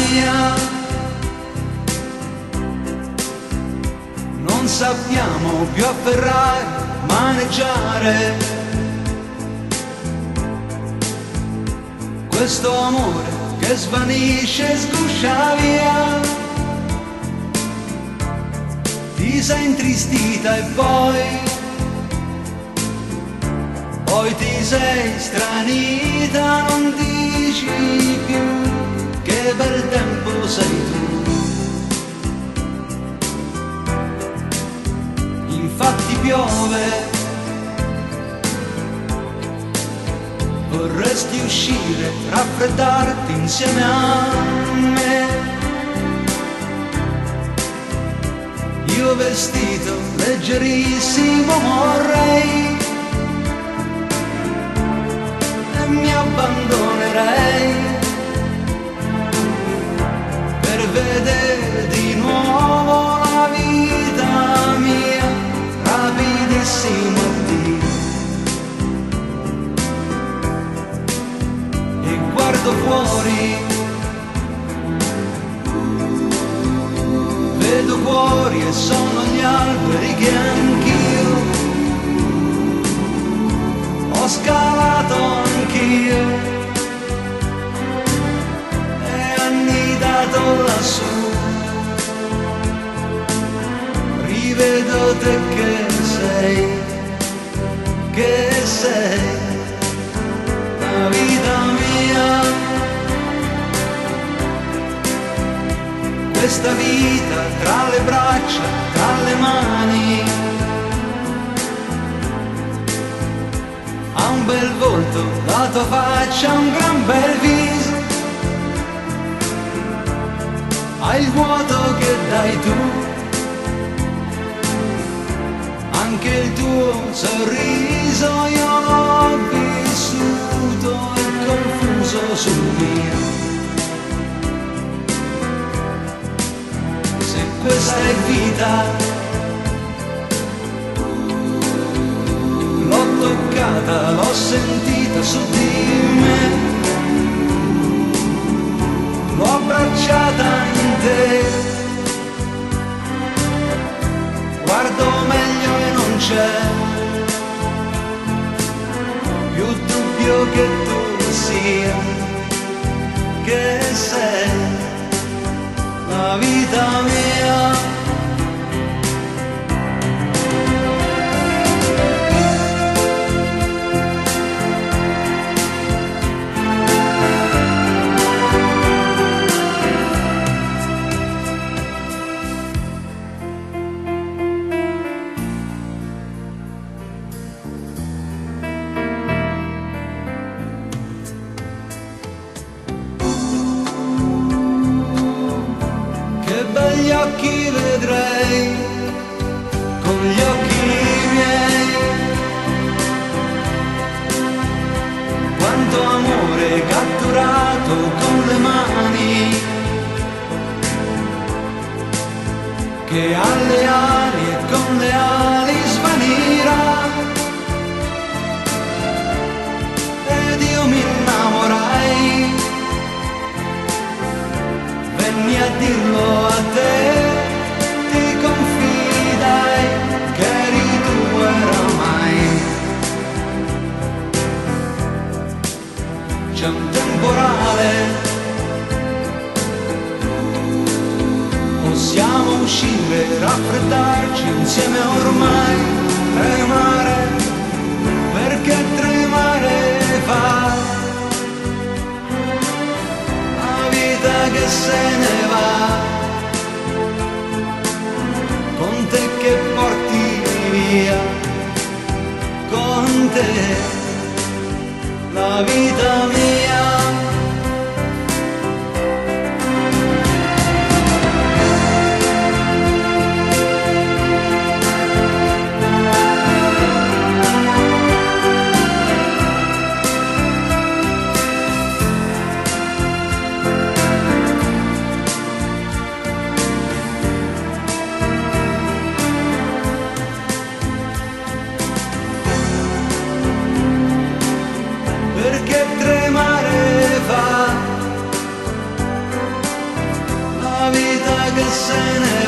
mia, non sappiamo più afferrare, maneggiare questo amore che svanisce e sguscia via. Ti sei intristita e poi ti sei stranita, non dici più che bel tempo sei tu. Infatti piove, vorresti uscire, raffreddarti insieme a me. Io vestito leggerissimo vorrei e mi abbandonerei per vedere di nuovo la vita mia, rapidissimo Dio. E guardo fuori, vedo fuori e sono gli alberi che anch'io ho scalato anch'io e annidato lassù. Rivedo te che sei la vita mia. Questa vita tra le braccia, tra le mani, ha un bel volto, la tua faccia, un gran bel viso, hai il vuoto che dai tu, anche il tuo sorriso io l'ho vissuto e confuso sul mio. Questa è vita, l'ho toccata, l'ho sentita su di me, l'ho abbracciata in te, guardo meglio e non c'è più dubbio che tu sia, che sei la vita mia. Gli occhi vedrei con gli occhi miei, quanto amore catturato con le mani, che alle ali e con le ali svanirà, ed io mi innamorai, venni a dirlo a te, ti confidai che eri tu oramai. C'è un temporale, possiamo uscire, raffreddarci insieme ormai, tremare, perché tremare fa la vita che se ne va, con te che porti via, con te la vita mia. Perché trema che se ne